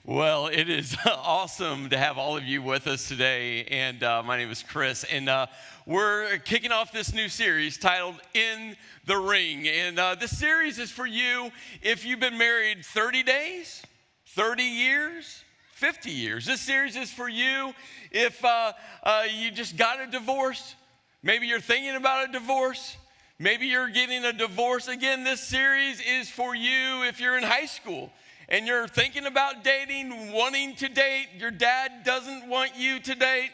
Well, it is awesome to have all of you with us today, and my name is Chris, and we're kicking off this new series titled In the Ring, and this series is for you if you've been married 30 days, 30 years, 50 years. This series is for you if you just got a divorce, maybe you're thinking about a divorce, maybe you're getting a divorce again. This series is for you if you're in high school and you're thinking about dating, wanting to date, your dad doesn't want you to date.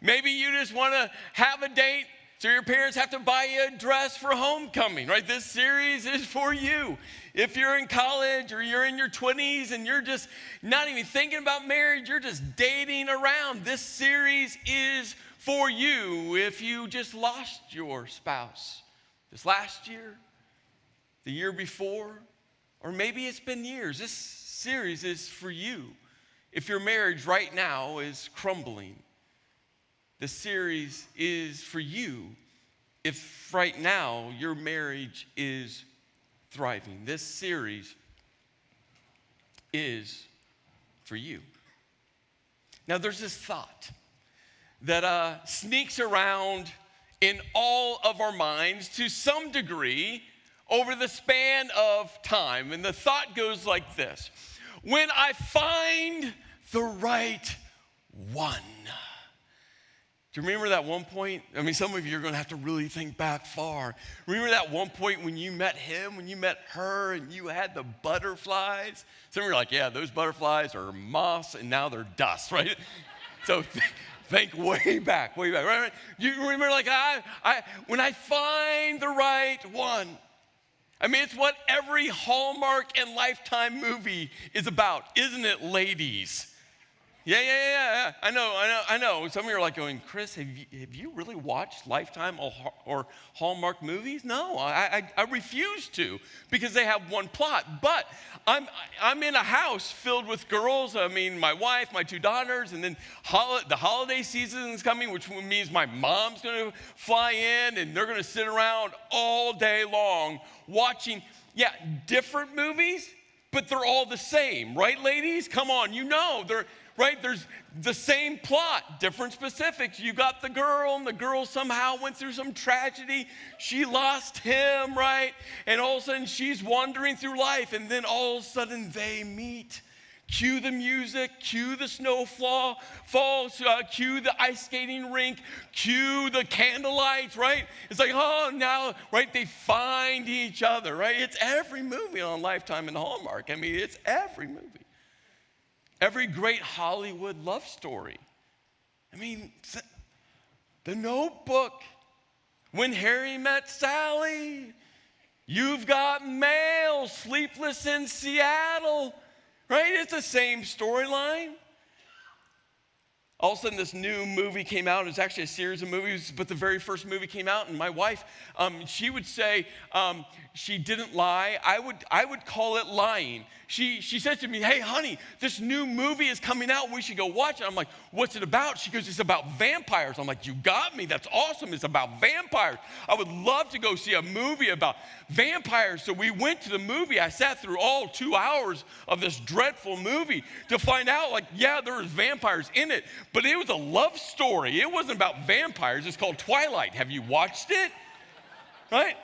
Maybe you just want to have a date, so your parents have to buy you a dress for homecoming, right? This series is for you. If you're in college or you're in your 20s and you're just not even thinking about marriage, you're just dating around, this series is for you. If you just lost your spouse this last year, the year before, or maybe it's been years, this series is for you. If your marriage right now is crumbling, this series is for you. If right now your marriage is thriving, this series is for you. Now there's this thought that sneaks around in all of our minds to some degree over the span of time. And the thought goes like this: when I find the right one. Do you remember that one point? I mean, some of you are going to have to really think back far. Remember that one point when you met him, when you met her, and you had the butterflies? Some of you are like, yeah, those butterflies are moss, and now they're dust, right? So think way back, right? You remember, like, when I find the right one. I mean, it's what every Hallmark and Lifetime movie is about, isn't it, ladies? Yeah. I know. Some of you are like going, Chris, have you really watched Lifetime or Hallmark movies? No, I refuse to, because they have one plot. But I'm in a house filled with girls. I mean, my wife, my two daughters, and then the holiday season is coming, which means my mom's going to fly in, and they're going to sit around all day long watching, different movies, but they're all the same, right, ladies? Come on, they're right? There's the same plot, different specifics. You got the girl, and the girl somehow went through some tragedy. She lost him, right? And all of a sudden, she's wandering through life, and then all of a sudden, they meet. Cue the music, cue the snowfall, cue the ice skating rink, cue the candlelights, right? It's like, now, right, they find each other, right? It's every movie on Lifetime and Hallmark. I mean, it's every movie. Every great Hollywood love story. I mean, The Notebook, When Harry Met Sally, You've Got Mail, Sleepless in Seattle, right? It's the same storyline. All of a sudden, this new movie came out. It was actually a series of movies, but the very first movie came out, and my wife, she would say she didn't lie. I would call it lying. She said to me, hey, honey, this new movie is coming out. We should go watch it. I'm like, what's it about? She goes, it's about vampires. I'm like, you got me. That's awesome. It's about vampires. I would love to go see a movie about vampires. So we went to the movie. I sat through all 2 hours of this dreadful movie to find out, there was vampires in it, but it was a love story. It wasn't about vampires. It's called Twilight. Have you watched it? Right?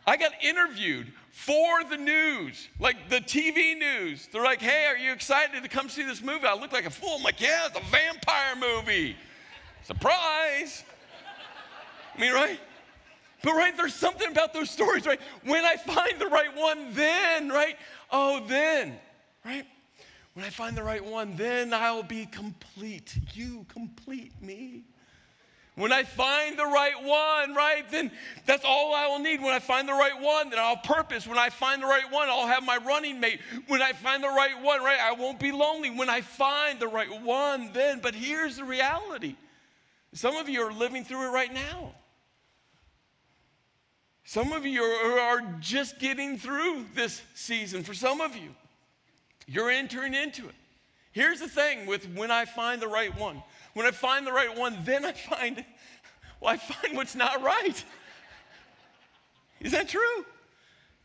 I got interviewed for the news, like the TV news. They're like, hey, are you excited to come see this movie? I look like a fool. I'm like, yeah, it's a vampire movie. Surprise. I mean, right? But, right, there's something about those stories, right? When I find the right one, then, right? Right? When I find the right one, then I'll be complete. You complete me. When I find the right one, right, then that's all I will need. When I find the right one, then I'll purpose. When I find the right one, I'll have my running mate. When I find the right one, right, I won't be lonely. When I find the right one, then, but here's the reality. Some of you are living through it right now. Some of you are just getting through this season. For some of you, you're entering into it. Here's the thing with when I find the right one. When I find the right one, then I find what's not right. Is that true?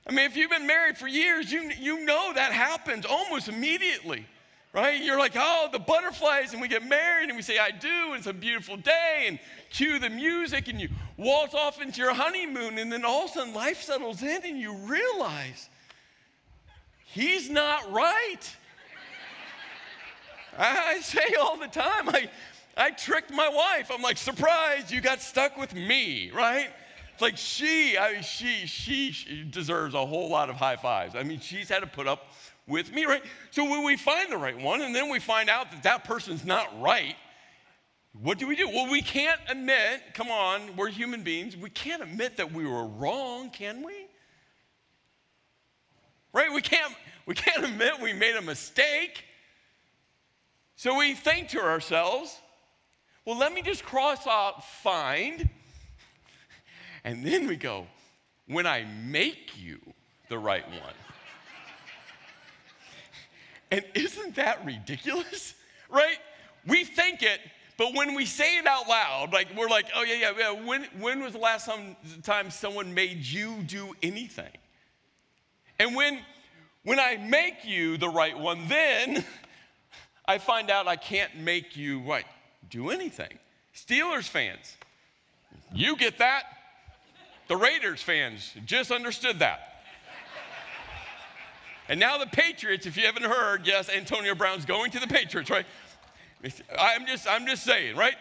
I mean, if you've been married for years, you know that happens. happens almost immediately, right? You're like, oh, the butterflies, and we get married, and we say, I do, and it's a beautiful day, and cue the music, and you waltz off into your honeymoon, and then all of a sudden life settles in, and you realize he's not right. I say all the time, I tricked my wife. I'm like, surprise, you got stuck with me, right? It's like she deserves a whole lot of high fives. I mean, she's had to put up with me, right? So when we find the right one, and then we find out that that person's not right, what do? Well, we can't admit, come on, we're human beings, we can't admit that we were wrong, can we? Right? We can't admit we made a mistake. So we think to ourselves, well, let me just cross out find, and then we go, when I make you the right one. And isn't that ridiculous? Right? We think it, but when we say it out loud, like we're like, oh yeah. When was the last time someone made you do anything? And when I make you the right one, then I find out I can't make you what? Do anything. Steelers fans, you get that? The Raiders fans just understood that. And now the Patriots, if you haven't heard, yes, Antonio Brown's going to the Patriots, right? I'm just saying, right?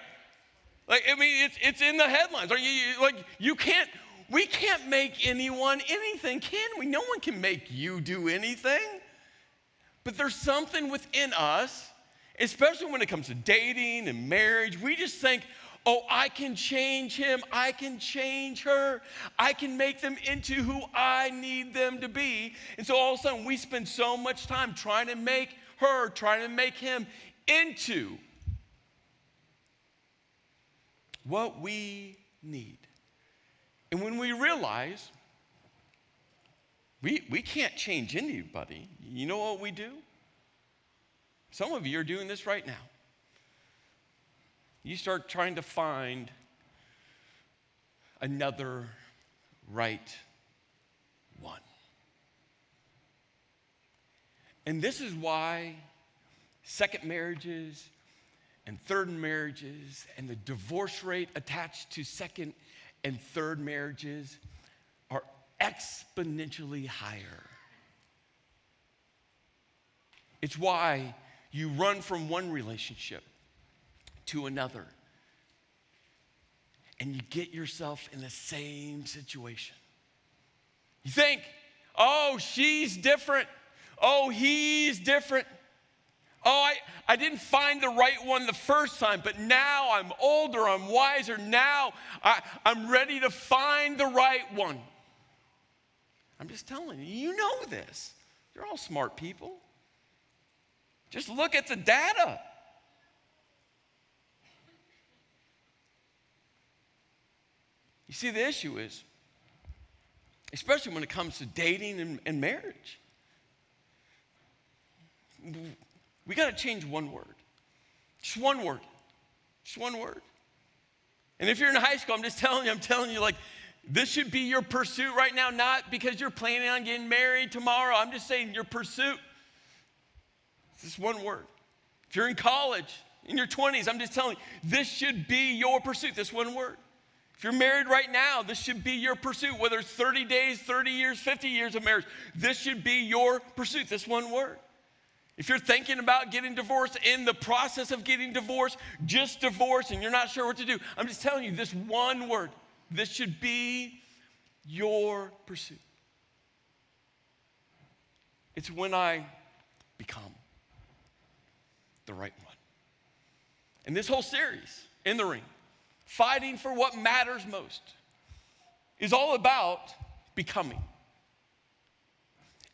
Like, I mean, it's in the headlines. We can't make anyone anything, can we? No one can make you do anything. But there's something within us, especially when it comes to dating and marriage, we just think, oh, I can change him, I can change her, I can make them into who I need them to be. And so all of a sudden we spend so much time trying to make her, trying to make him into what we need. And when we realize we can't change anybody, you know what we do? Some of you are doing this right now. You start trying to find another right one. And this is why second marriages and third marriages and the divorce rate attached to second and third marriages are exponentially higher. It's why you run from one relationship to another, and you get yourself in the same situation. You think, oh, she's different. Oh, he's different. Oh, I didn't find the right one the first time, but now I'm older, I'm wiser. Now I'm ready to find the right one. I'm just telling you, you know this. You're all smart people. Just look at the data. You see, the issue is, especially when it comes to dating and marriage, we got to change one word. Just one word. Just one word. And if you're in high school, I'm telling you, like, this should be your pursuit right now, not because you're planning on getting married tomorrow. I'm just saying your pursuit. It's just one word. If you're in college, in your 20s, I'm just telling you, this should be your pursuit, this one word. If you're married right now, this should be your pursuit, whether it's 30 days, 30 years, 50 years of marriage. This should be your pursuit, this one word. If you're thinking about getting divorced, in the process of getting divorced, just divorced, and you're not sure what to do, I'm just telling you this one word. This should be your pursuit. It's when I become the right one. And this whole series, In the Ring, fighting for what matters most, is all about becoming.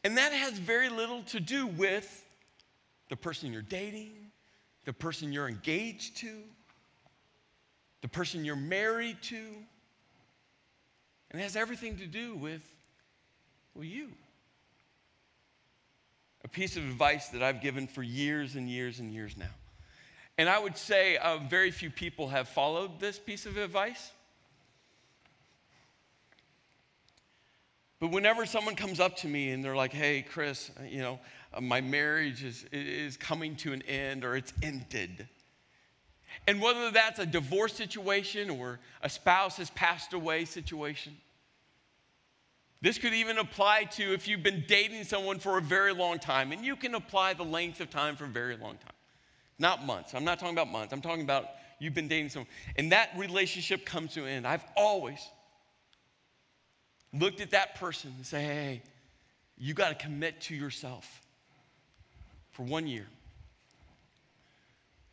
And that has very little to do with the person you're dating, the person you're engaged to, the person you're married to. And it has everything to do with, well, you. A piece of advice that I've given for years and years and years now. And I would say very few people have followed this piece of advice. But whenever someone comes up to me and they're like, hey, Chris, my marriage is coming to an end or it's ended. And whether that's a divorce situation or a spouse has passed away situation. This could even apply to if you've been dating someone for a very long time, and you can apply the length of time for a very long time. Not months. I'm not talking about months. I'm talking about you've been dating someone, and that relationship comes to an end. I've always looked at that person and say, hey, you got to commit to yourself for 1 year.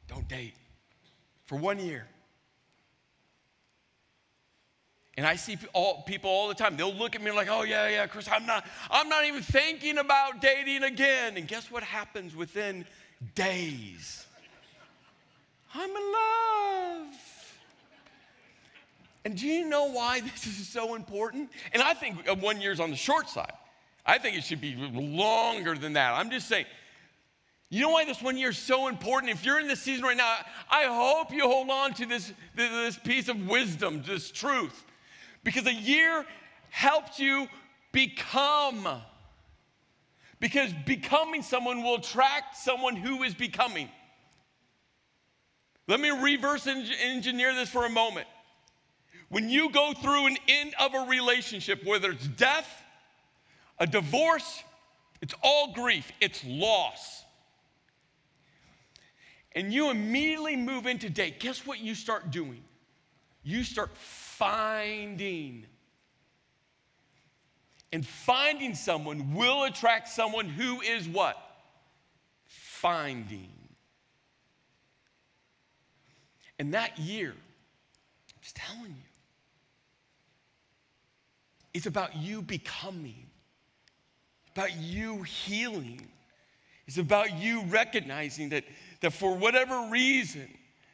Don't date for 1 year. And I see people all the time. They'll look at me like, oh, yeah, Chris, I'm not even thinking about dating again. And guess what happens within days? I'm in love. And do you know why this is so important? And I think 1 year's on the short side. I think it should be longer than that. I'm just saying, you know why this 1 year is so important? If you're in this season right now, I hope you hold on to this piece of wisdom, this truth. Because a year helps you become. Because becoming someone will attract someone who is becoming. Let me reverse engineer this for a moment. When you go through an end of a relationship, whether it's death, a divorce, it's all grief, it's loss. And you immediately move into date. Guess what you start doing? You start finding. And finding someone will attract someone who is what? Finding. And that year, I'm just telling you, it's about you becoming. It's about you healing. It's about you recognizing that for whatever reason,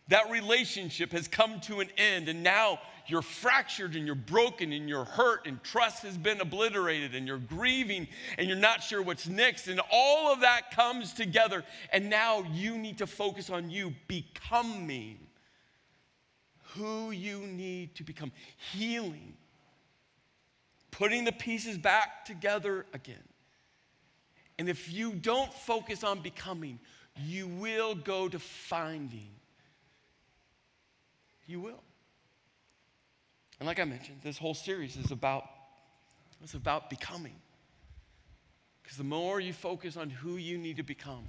that relationship has come to an end, and now you're fractured and you're broken and you're hurt and trust has been obliterated and you're grieving and you're not sure what's next, and all of that comes together, and now you need to focus on you becoming who you need to become. Healing. Putting the pieces back together again. And if you don't focus on becoming, you will go to finding. You will. And like I mentioned, this whole series is about becoming. Because the more you focus on who you need to become,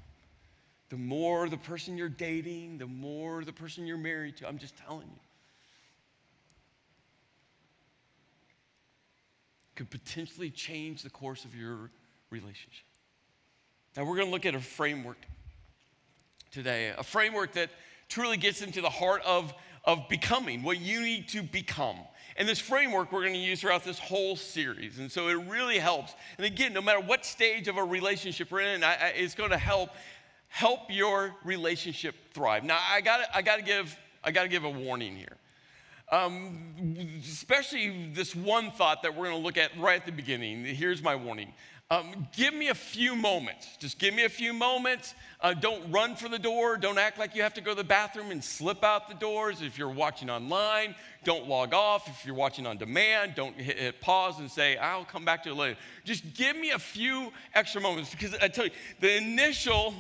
the more the person you're dating, the more the person you're married to, I'm just telling you, could potentially change the course of your relationship. Now we're going to look at a framework today, a framework that truly gets into the heart of becoming, what you need to become. And this framework we're going to use throughout this whole series. And so it really helps. And again, no matter what stage of a relationship we're in, it's going to help your relationship thrive. Now I got to give a warning here. Especially this one thought that we're going to look at right at the beginning. Here's my warning. Give me a few moments. Just give me a few moments. Don't run for the door. Don't act like you have to go to the bathroom and slip out the doors. If you're watching online, don't log off. If you're watching on demand, don't hit pause and say, I'll come back to it later. Just give me a few extra moments, because I tell you, the initial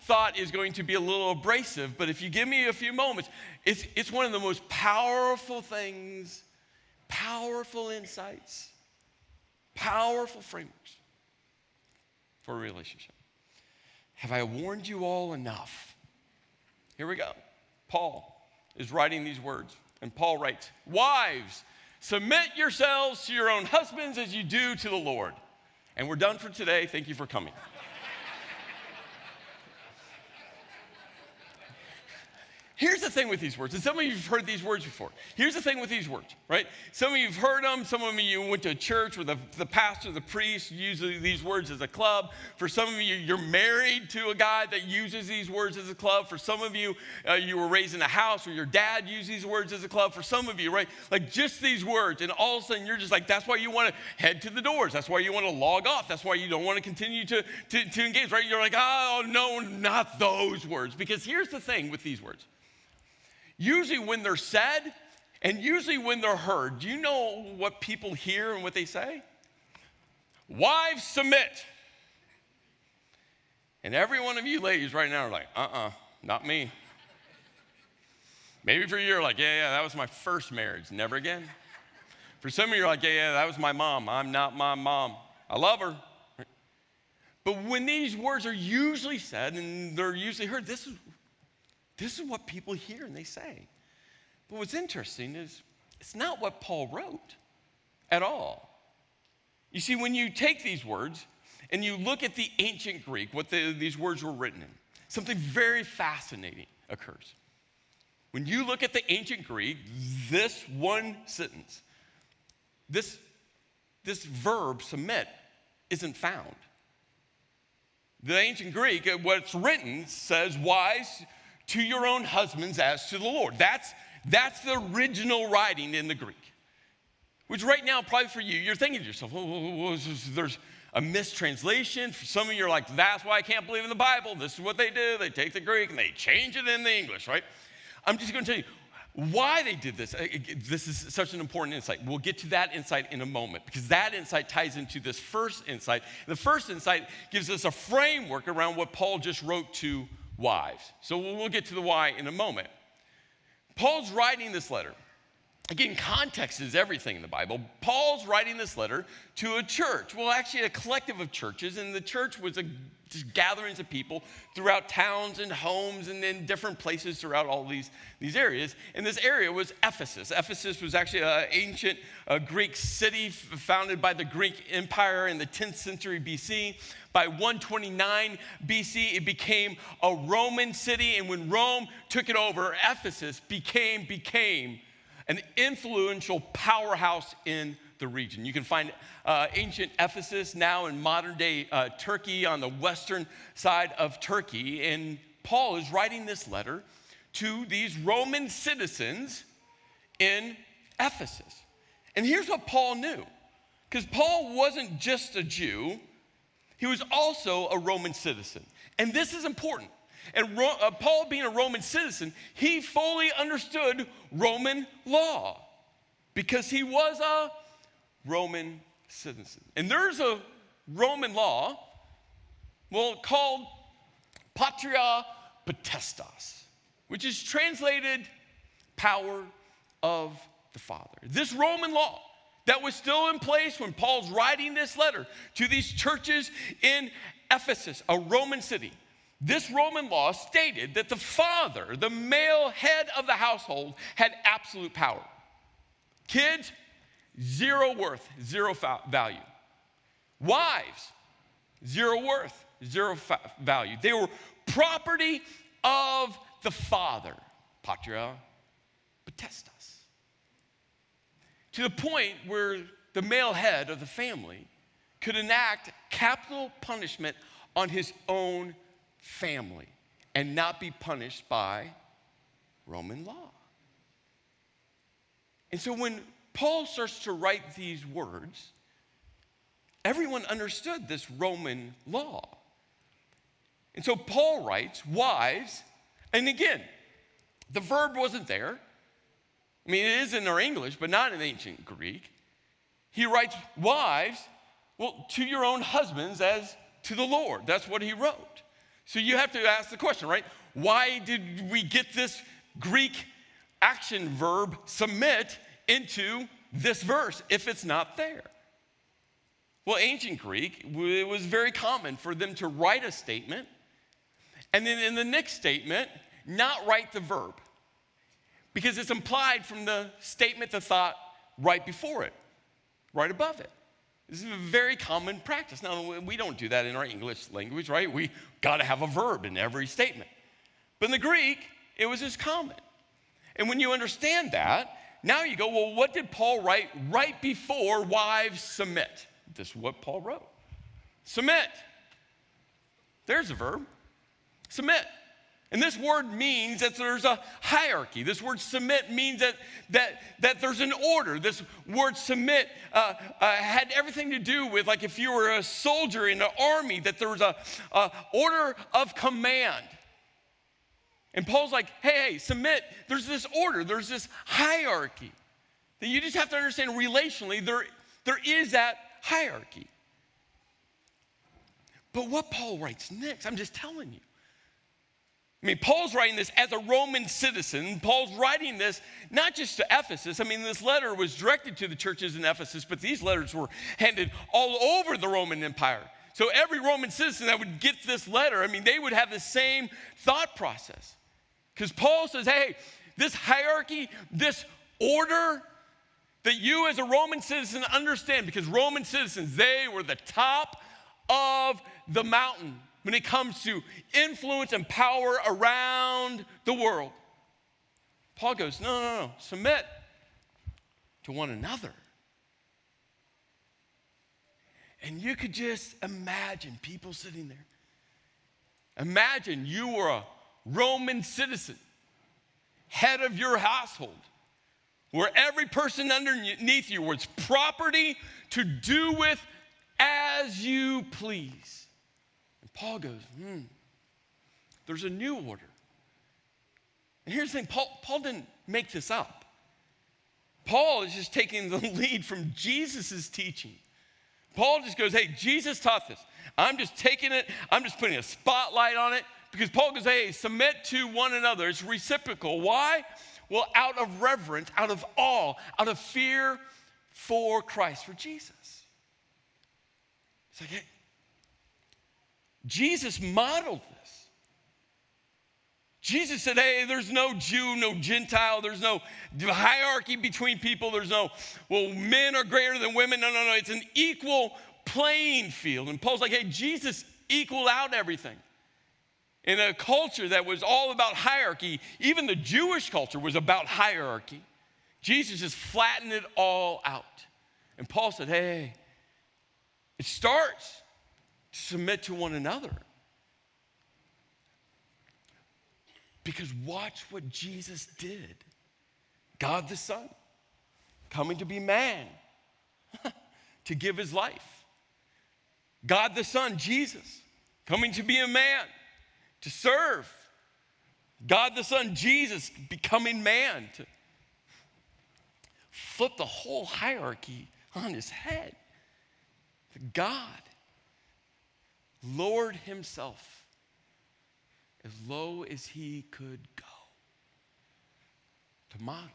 thought is going to be a little abrasive, but if you give me a few moments, it's one of the most powerful things, powerful insights, powerful frameworks for a relationship. Have I warned you all enough? Here we go. Paul is writing these words, and Paul writes, wives, submit yourselves to your own husbands as you do to the Lord. And we're done for today. Thank you for coming. Here's the thing with these words, and some of you have heard these words before. Here's the thing with these words, right? Some of you have heard them. Some of you went to a church where the pastor, the priest uses these words as a club. For some of you, you're married to a guy that uses these words as a club. For some of you, you were raised in a house where your dad used these words as a club. For some of you, right, like just these words, and all of a sudden you're just like, that's why you want to head to the doors. That's why you want to log off. That's why you don't want to continue to engage, right? You're like, oh, no, not those words. Because here's the thing with these words. Usually when they're said, And usually when they're heard, do you know what people hear and what they say? Wives, submit. And every one of you ladies right now are like, not me. Maybe for you, you're like, yeah, that was my first marriage, never again. For some of you, you're like, yeah, that was my mom. I'm not my mom. I love her. But when these words are usually said and they're usually heard, this is what people hear and they say. But what's interesting is it's not what Paul wrote at all. You see, when you take these words and you look at the ancient Greek, what these words were written in, something very fascinating occurs. When you look at the ancient Greek, this one sentence, this verb, submit, isn't found. The ancient Greek, what's written says, wives, to your own husbands as to the Lord. That's the original writing in the Greek. Which right now, probably for you, you're thinking to yourself, there's a mistranslation. For some of you, are like, that's why I can't believe in the Bible. This is what they do. They take the Greek and they change it in the English, right? I'm just going to tell you why they did this. This is such an important insight. We'll get to that insight in a moment because that insight ties into this first insight. The first insight gives us a framework around what Paul just wrote to wives. So we'll get to the why in a moment. Paul's writing this letter. Again, context is everything in the Bible. Paul's writing this letter to a church. Well, actually a collective of churches, and the church was just gatherings of people throughout towns and homes and in different places throughout all these areas. And this area was Ephesus. Ephesus was actually an ancient Greek city founded by the Greek Empire in the 10th century BC. By 129 BC, it became a Roman city, and when Rome took it over, Ephesus became an influential powerhouse in the region. You can find ancient Ephesus now in modern-day Turkey on the western side of Turkey, and Paul is writing this letter to these Roman citizens in Ephesus. And here's what Paul knew, because Paul wasn't just a Jew, he was also a Roman citizen. And this is important. And Paul, being a Roman citizen, he fully understood Roman law because he was a Roman citizen. And there's a Roman law, called patria potestas, which is translated power of the Father. This Roman law that was still in place when Paul's writing this letter to these churches in Ephesus, a Roman city. This Roman law stated that the father, the male head of the household, had absolute power. Kids, zero worth, zero value. Wives, zero worth, zero value. They were property of the father, patria potestas. To the point where the male head of the family could enact capital punishment on his own family and not be punished by Roman law. And so when Paul starts to write these words, everyone understood this Roman law. And so Paul writes, wives, and again, the verb wasn't there. I mean, it is in our English, but not in ancient Greek. He writes, wives, to your own husbands as to the Lord. That's what he wrote. So you have to ask the question, right? Why did we get this Greek action verb, submit, into this verse if it's not there? Well, ancient Greek, it was very common for them to write a statement and then in the next statement, not write the verb because it's implied from the statement, the thought right before it, right above it. This is a very common practice. Now, we don't do that in our English language, right? We got to have a verb in every statement. But in the Greek, it was as common. And when you understand that, now you go, well, what did Paul write right before wives submit? This is what Paul wrote. Submit. There's a verb. Submit. And this word means that there's a hierarchy. This word submit means that there's an order. This word submit had everything to do with, like if you were a soldier in an army, that there was a order of command. And Paul's like, hey, submit. There's this order. There's this hierarchy that you just have to understand relationally. There is that hierarchy. But what Paul writes next, I'm just telling you. I mean, Paul's writing this as a Roman citizen. Paul's writing this not just to Ephesus. I mean, this letter was directed to the churches in Ephesus, but these letters were handed all over the Roman Empire. So every Roman citizen that would get this letter, I mean, they would have the same thought process. Because Paul says, hey, this hierarchy, this order that you as a Roman citizen understand, because Roman citizens, they were the top of the mountain when it comes to influence and power around the world. Paul goes, no, submit to one another. And you could just imagine people sitting there. Imagine you were a Roman citizen, head of your household, where every person underneath you was property to do with as you please. And Paul goes, there's a new order. And here's the thing, Paul didn't make this up. Paul is just taking the lead from Jesus' teaching. Paul just goes, hey, Jesus taught this. I'm just taking it, I'm just putting a spotlight on it, because Paul goes, hey, submit to one another. It's reciprocal. Why? Well, out of reverence, out of awe, out of fear for Christ, for Jesus. It's like, hey, Jesus modeled this. Jesus said, hey, there's no Jew, no Gentile, there's no hierarchy between people, there's no, well, men are greater than women. No, it's an equal playing field. And Paul's like, hey, Jesus equaled out everything. In a culture that was all about hierarchy, even the Jewish culture was about hierarchy. Jesus just flattened it all out. And Paul said, hey, it starts to submit to one another. Because watch what Jesus did. God the Son, coming to be man, to give his life. God the Son, Jesus, coming to be a man, to serve. God the Son, Jesus, becoming man, to flip the whole hierarchy on his head. God lowered himself as low as he could go to model.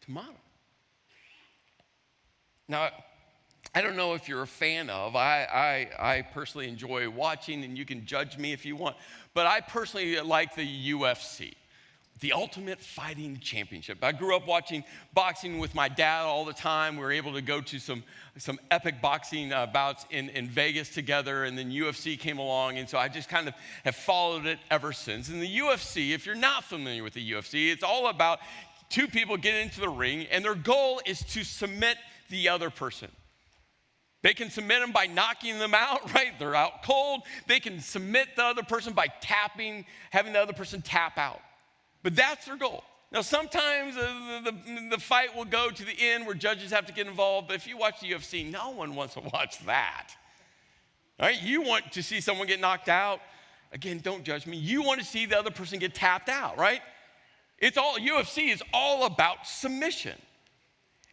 To model. Now, I don't know if you're a fan of, I personally enjoy watching, and you can judge me if you want, but I personally like the UFC, the Ultimate Fighting Championship. I grew up watching boxing with my dad all the time. We were able to go to some epic boxing bouts in Vegas together, and then UFC came along, and so I just kind of have followed it ever since. And the UFC, if you're not familiar with the UFC, it's all about two people getting into the ring, and their goal is to submit the other person. They can submit them by knocking them out, right? They're out cold. They can submit the other person by tapping, having the other person tap out. But that's their goal. Now, sometimes the fight will go to the end where judges have to get involved, but if you watch the UFC, no one wants to watch that. All right? You want to see someone get knocked out. Again, don't judge me. You want to see the other person get tapped out, right? UFC is all about submission.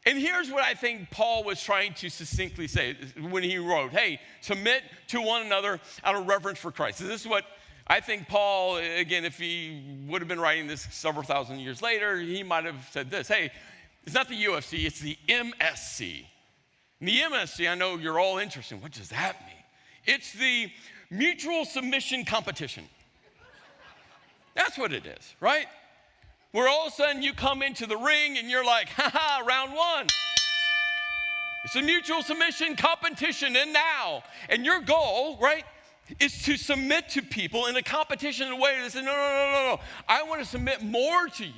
And here's what I think Paul was trying to succinctly say when he wrote, hey, submit to one another out of reverence for Christ. So this is what I think Paul, again, if he would have been writing this several thousand years later, he might have said this, hey, it's not the UFC, it's the MSC. And the MSC, I know you're all interested. What does that mean? It's the mutual submission competition. That's what it is, right? Where all of a sudden you come into the ring and you're like, round one. It's a mutual submission competition, and now. And your goal, right, is to submit to people in a competition in a way that says, no. I want to submit more to you.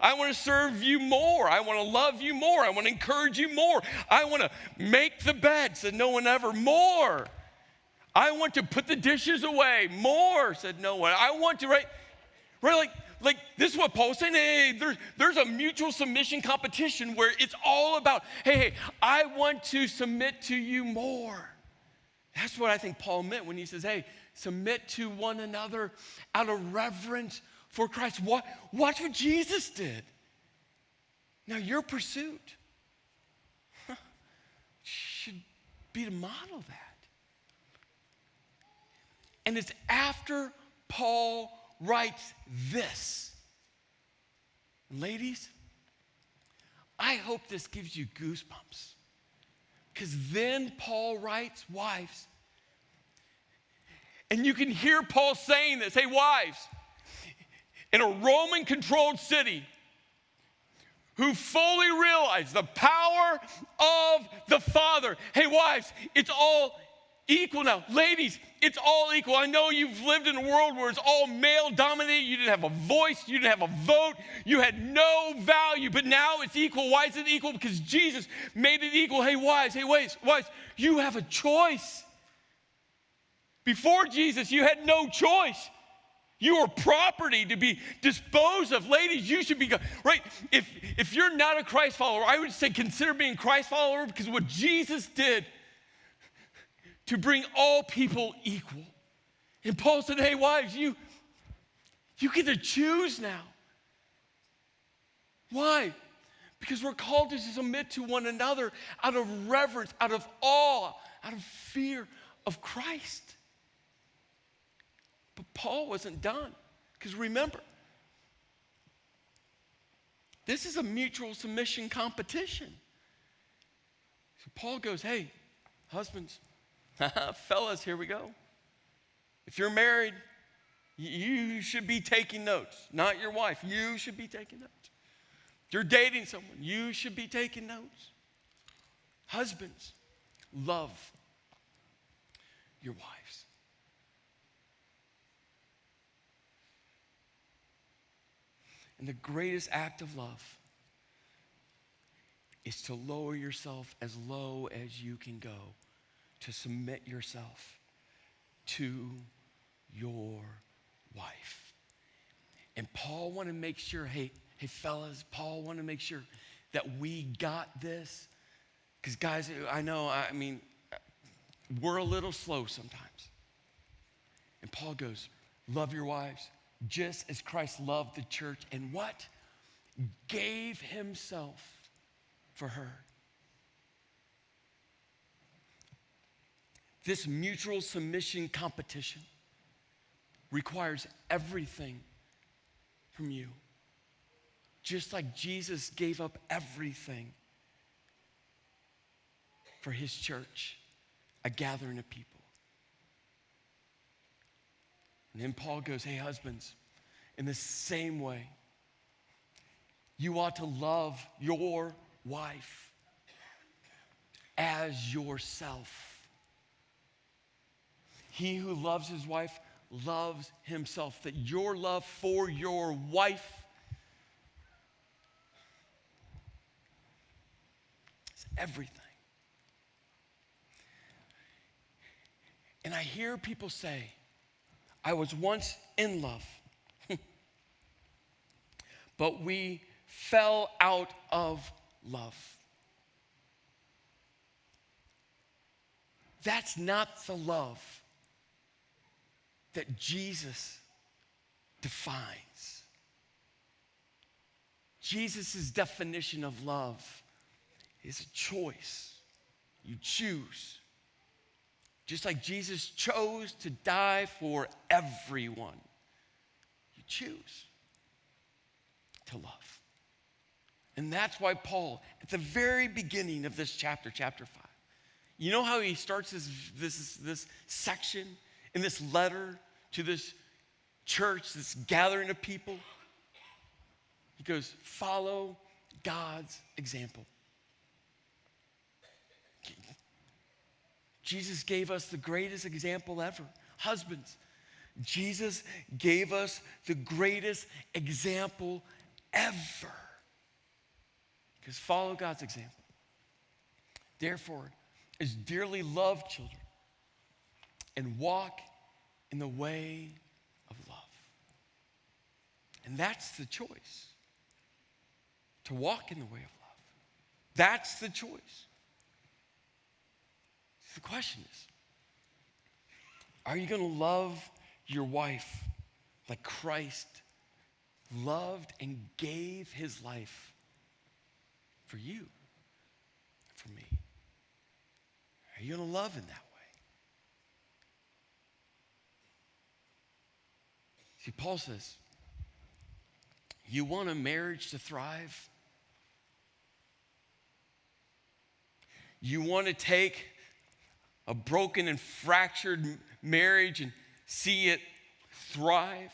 I want to serve you more. I want to love you more. I want to encourage you more. I want to make the bed, said no one ever, more. I want to put the dishes away, more, said no one. I want to, right, like this is what Paul's saying, hey, there's a mutual submission competition where it's all about, hey, I want to submit to you more. That's That's what I think Paul meant when he says, hey, submit to one another out of reverence for Christ. Watch what Jesus did. Now, your pursuit should be to model that. And it's after Paul writes this. Ladies, I hope this gives you goosebumps. Because then Paul writes, wives. And you can hear Paul saying this. Hey, wives, in a Roman-controlled city who fully realize the power of the Father. Hey, wives, it's all equal now. Ladies, it's all equal. I know you've lived in a world where it's all male-dominated. You didn't have a voice. You didn't have a vote. You had no value. But now it's equal. Why is it equal? Because Jesus made it equal. Hey, wives, you have a choice. Before Jesus, you had no choice. You were property to be disposed of. Ladies, you should be, right? If you're not a Christ follower, I would say consider being a Christ follower, because what Jesus did to bring all people equal. And Paul said, hey, wives, you get to choose now. Why? Because we're called to submit to one another out of reverence, out of awe, out of fear of Christ. But Paul wasn't done. Because remember, this is a mutual submission competition. So Paul goes, hey, husbands, fellas, here we go. If you're married, you should be taking notes. Not your wife. You should be taking notes. If you're dating someone, you should be taking notes. Husbands, love your wives. And the greatest act of love is to lower yourself as low as you can go, to submit yourself to your wife. And Paul wanted to make sure, hey fellas, Paul wanted to make sure that we got this. Because guys, I mean, we're a little slow sometimes. And Paul goes, love your wives just as Christ loved the church and what? Gave himself for her. This mutual submission competition requires everything from you. Just like Jesus gave up everything for his church, a gathering of people. And then Paul goes, hey, husbands, in the same way, you ought to love your wife as yourself. He who loves his wife loves himself. That your love for your wife is everything. And I hear people say, I was once in love, but we fell out of love. That's not the love that Jesus defines. Jesus' definition of love is a choice. You choose. Just like Jesus chose to die for everyone, you choose to love. And that's why Paul, at the very beginning of this chapter, chapter 5, you know how he starts this section in this letter to this church, this gathering of people? He goes, follow God's example. Jesus gave us the greatest example ever. Husbands, Jesus gave us the greatest example ever. Because follow God's example. Therefore, as dearly loved children, and walk in the way of love. And that's the choice. To walk in the way of love. That's the choice. The question is, Are you going to love your wife like Christ loved and gave his life for you, for me? Are you going to love in that way? See, Paul says, you want a marriage to thrive? You want to take a broken and fractured marriage and see it thrive?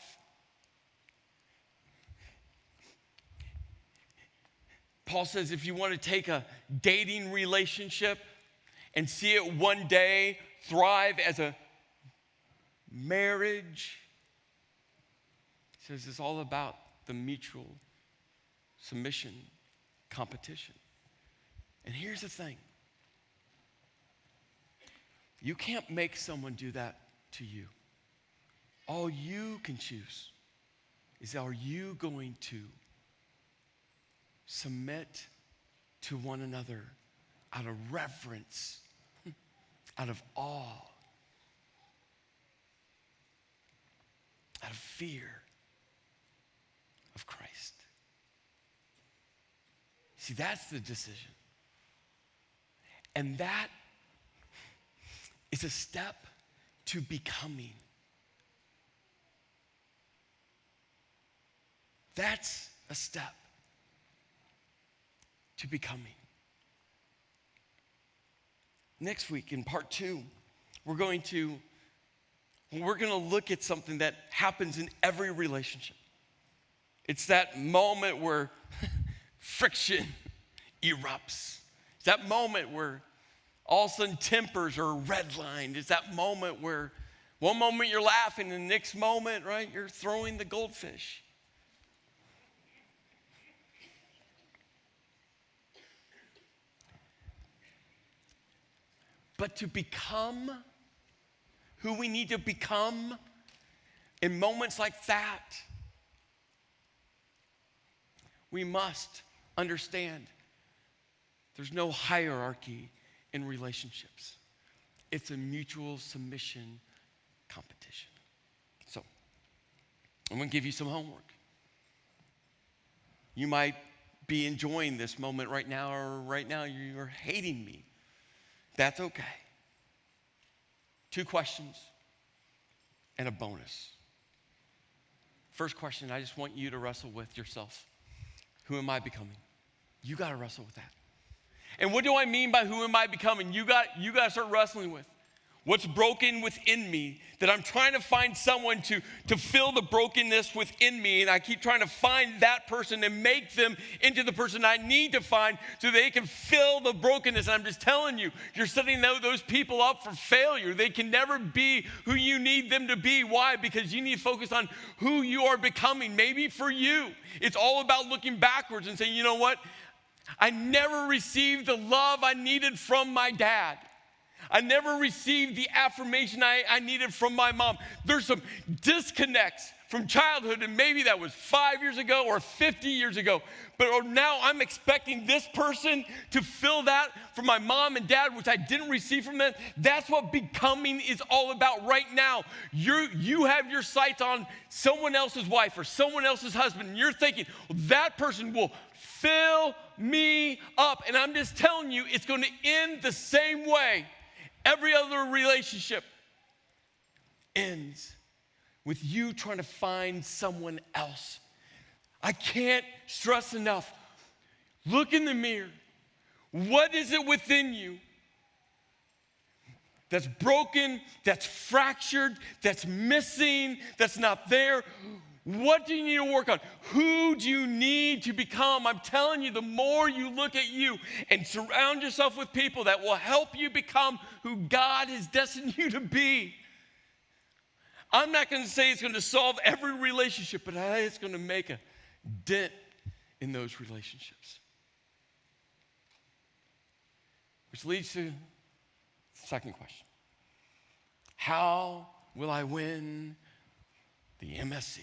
Paul says if you want to take a dating relationship and see it one day thrive as a marriage, he says it's all about the mutual submission, competition. And here's the thing. You can't make someone do that to you. All you can choose is, are you going to submit to one another out of reverence, out of awe, out of fear of Christ? See, that's the decision. And that is a step to becoming. That's a step to becoming. Next week in part 2, we're going to look at something that happens in every relationship. It's that moment where friction erupts. It's that moment where all of a sudden tempers are redlined. It's that moment where one moment you're laughing and the next moment, right, you're throwing the goldfish. But to become who we need to become in moments like that, we must understand there's no hierarchy in relationships. It's a mutual submission competition. So, I'm going to give you some homework. You might be enjoying this moment right now, or right now you're hating me. That's okay. 2 questions and a bonus. First question, I just want you to wrestle with yourself. Who am I becoming? You got to wrestle with that. And what do I mean by who am I becoming? You got to start wrestling with what's broken within me, that I'm trying to find someone to fill the brokenness within me, and I keep trying to find that person and make them into the person I need to find so they can fill the brokenness. And I'm just telling you, you're setting those people up for failure. They can never be who you need them to be. Why? Because you need to focus on who you are becoming. Maybe for you, it's all about looking backwards and saying, you know what? I never received the love I needed from my dad. I never received the affirmation I needed from my mom. There's some disconnects from childhood, and maybe that was 5 years ago or 50 years ago. But now I'm expecting this person to fill that from my mom and dad, which I didn't receive from them. That's what becoming is all about right now. You have your sights on someone else's wife or someone else's husband, and you're thinking, well, that person will fill me up. And I'm just telling you, it's going to end the same way. Every other relationship ends with you trying to find someone else. I can't stress enough. Look in the mirror. What is it within you that's broken, that's fractured, that's missing, that's not there? What do you need to work on? Who do you need to become? I'm telling you, the more you look at you and surround yourself with people that will help you become who God has destined you to be. I'm not going to say it's going to solve every relationship, but it's going to make a dent in those relationships. Which leads to the second question. How will I win the MSC?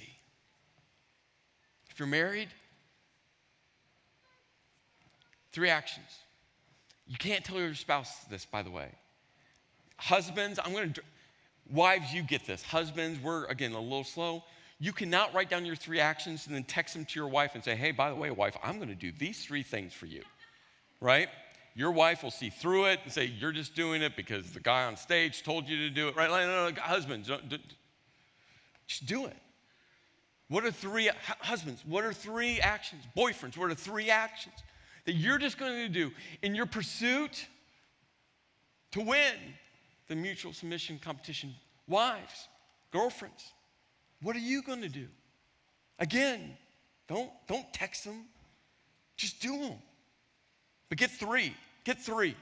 If you're married, 3 actions. You can't tell your spouse this, by the way. Husbands, Wives, you get this. Husbands, we're, again, a little slow. You cannot write down your 3 actions and then text them to your wife and say, hey, by the way, wife, I'm going to do these 3 things for you, right? Your wife will see through it and say, you're just doing it because the guy on stage told you to do it, right? Like, no, husbands, just do it. What are 3, husbands, what are 3 actions? Boyfriends, what are 3 actions that you're just going to do in your pursuit to win the mutual submission competition? Wives, girlfriends, what are you going to do? Again, don't text them. Just do them. But get 3. Get 3.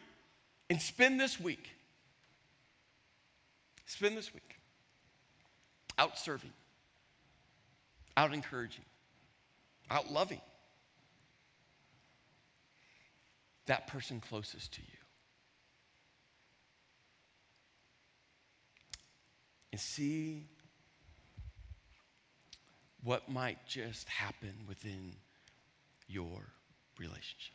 And spend this week out serving, out encouraging, out loving that person closest to you. And see what might just happen within your relationship.